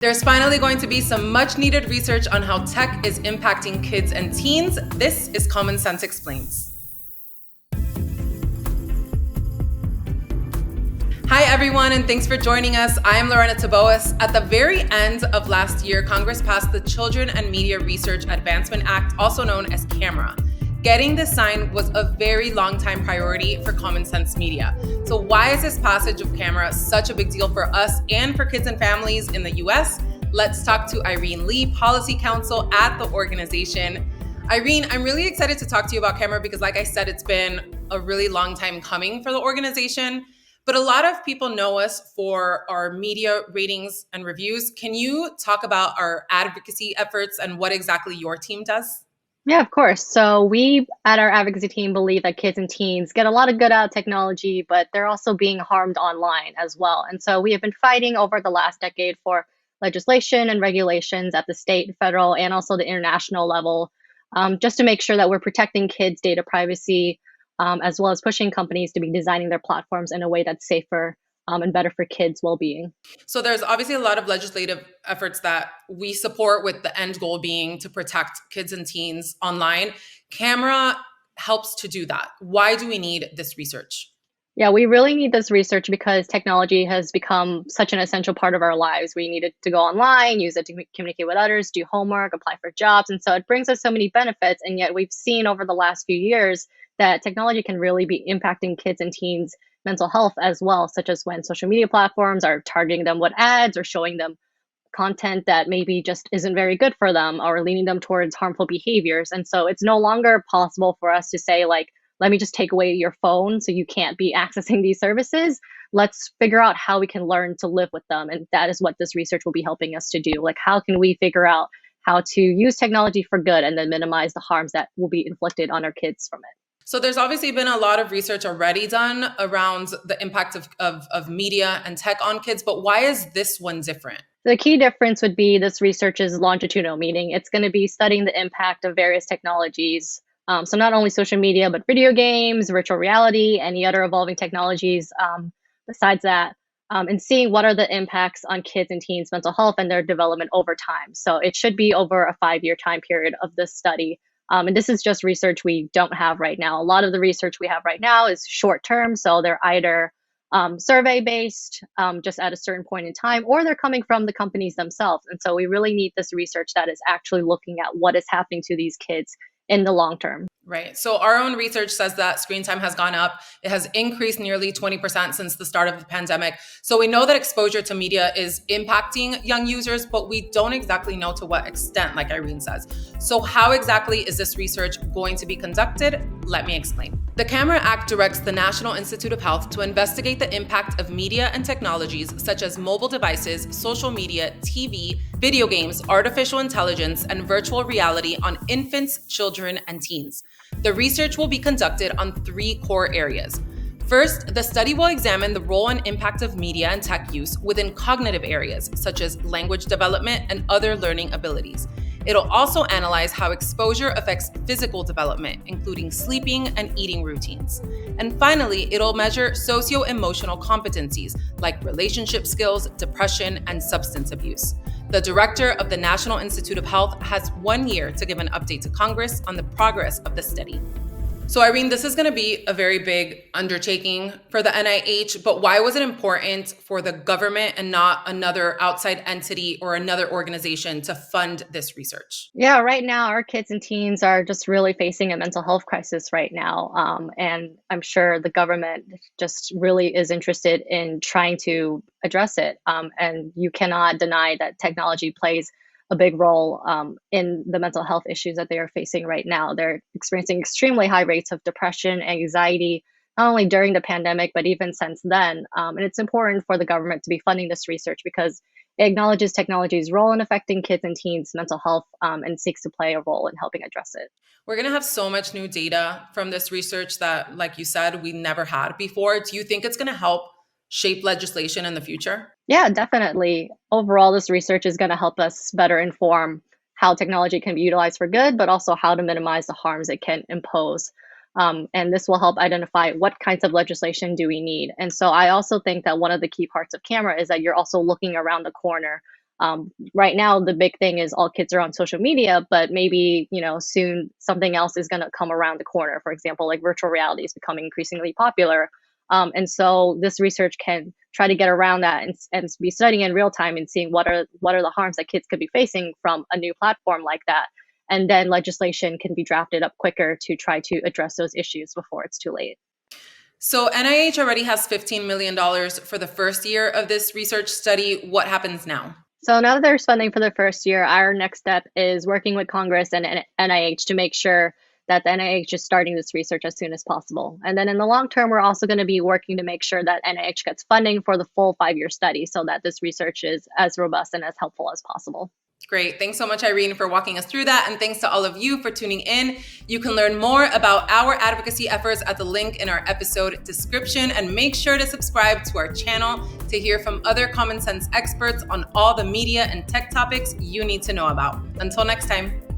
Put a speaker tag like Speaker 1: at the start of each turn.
Speaker 1: There's finally going to be some much needed research on how tech is impacting kids and teens. This is Common Sense Explains. Hi, everyone, and thanks for joining us. I am Lorena Taboas. At the very end of last year, Congress passed the Children and Media Research Advancement Act, also known as CAMERA. Getting this signed was a very long time priority for Common Sense Media. So why is this passage of CAMERA such a big deal for us and for kids and families in the US? Let's talk to Irene Lee, Policy Counsel at the organization. Irene, I'm really excited to talk to you about CAMERA because, like I said, it's been a really long time coming for the organization. But a lot of people know us for our media ratings and reviews. Can you talk about our advocacy efforts and what exactly your team does?
Speaker 2: Yeah, of course. So we at our advocacy team believe that kids and teens get a lot of good out of technology, but they're also being harmed online as well. And so we have been fighting over the last decade for legislation and regulations at the state, federal, and also the international level, just to make sure that we're protecting kids' data privacy, as well as pushing companies to be designing their platforms in a way that's safer and better for kids' well-being.
Speaker 1: So there's obviously a lot of legislative efforts that we support, with the end goal being to protect kids and teens online. CAMERA helps to do that. Why do we need this research?
Speaker 2: Yeah, we really need this research because technology has become such an essential part of our lives. We need it to go online, use it to communicate with others, do homework, apply for jobs. And so it brings us so many benefits. And yet we've seen over the last few years that technology can really be impacting kids and teens' mental health as well, such as when social media platforms are targeting them with ads or showing them content that maybe just isn't very good for them or leaning them towards harmful behaviors. And so it's no longer possible for us to say, like, let me just take away your phone so you can't be accessing these services. Let's figure out how we can learn to live with them. And that is what this research will be helping us to do. Like, how can we figure out how to use technology for good and then minimize the harms that will be inflicted on our kids from it?
Speaker 1: So there's obviously been a lot of research already done around the impact of media and tech on kids, but why is this one different?
Speaker 2: The key difference would be this research is longitudinal, meaning it's going to be studying the impact of various technologies. So not only social media, but video games, virtual reality, any other evolving technologies besides that, and seeing what are the impacts on kids and teens' mental health and their development over time. So it should be over a 5-year time period of this study. And this is just research we don't have right now. A lot of the research we have right now is short term. So they're either survey based, just at a certain point in time, or they're coming from the companies themselves. And so we really need this research that is actually looking at what is happening to these kids in the long term.
Speaker 1: Right. So our own research says that screen time has gone up. It has increased nearly 20% since the start of the pandemic. So we know that exposure to media is impacting young users, but we don't exactly know to what extent, like Irene says. So how exactly is this research going to be conducted? Let me explain. The CAMERA Act directs the National Institute of Health to investigate the impact of media and technologies such as mobile devices, social media, TV, video games, artificial intelligence, and virtual reality on infants, children, and teens. The research will be conducted on 3 core areas. First, the study will examine the role and impact of media and tech use within cognitive areas such as language development and other learning abilities. It'll also analyze how exposure affects physical development, including sleeping and eating routines. And finally, it'll measure socio-emotional competencies like relationship skills, depression, and substance abuse. The director of the National Institute of Health has 1 year to give an update to Congress on the progress of the study. So Irene, this is going to be a very big undertaking for the NIH, but why was it important for the government and not another outside entity or another organization to fund this research?
Speaker 2: Yeah, right now our kids and teens are just really facing a mental health crisis right now. And I'm sure the government just really is interested in trying to address it. And you cannot deny that technology plays a big role in the mental health issues that they are facing right now. They're experiencing extremely high rates of depression, anxiety, not only during the pandemic, but even since then. And it's important for the government to be funding this research because it acknowledges technology's role in affecting kids and teens' mental health and seeks to play a role in helping address it.
Speaker 1: We're going to have so much new data from this research that, like you said, we never had before. Do you think it's going to help shape legislation in the future?
Speaker 2: Yeah, definitely. Overall, this research is going to help us better inform how technology can be utilized for good, but also how to minimize the harms it can impose. And this will help identify what kinds of legislation do we need. And so I also think that one of the key parts of CAMERA is that you're also looking around the corner Right now, the big thing is all kids are on social media, but maybe, soon something else is going to come around the corner. For example, like virtual reality is becoming increasingly popular. And so this research can try to get around that and be studying in real time and seeing what are the harms that kids could be facing from a new platform like that. And then legislation can be drafted up quicker to try to address those issues before it's too late.
Speaker 1: So NIH already has $15 million for the first year of this research study. What happens now?
Speaker 2: So now that there's funding for the first year, our next step is working with Congress and NIH to make sure that the NIH is starting this research as soon as possible. And then in the long term, we're also going to be working to make sure that NIH gets funding for the full 5-year study so that this research is as robust and as helpful as possible.
Speaker 1: Great. Thanks so much, Irene, for walking us through that. And thanks to all of you for tuning in. You can learn more about our advocacy efforts at the link in our episode description. And make sure to subscribe to our channel to hear from other common sense experts on all the media and tech topics you need to know about. Until next time.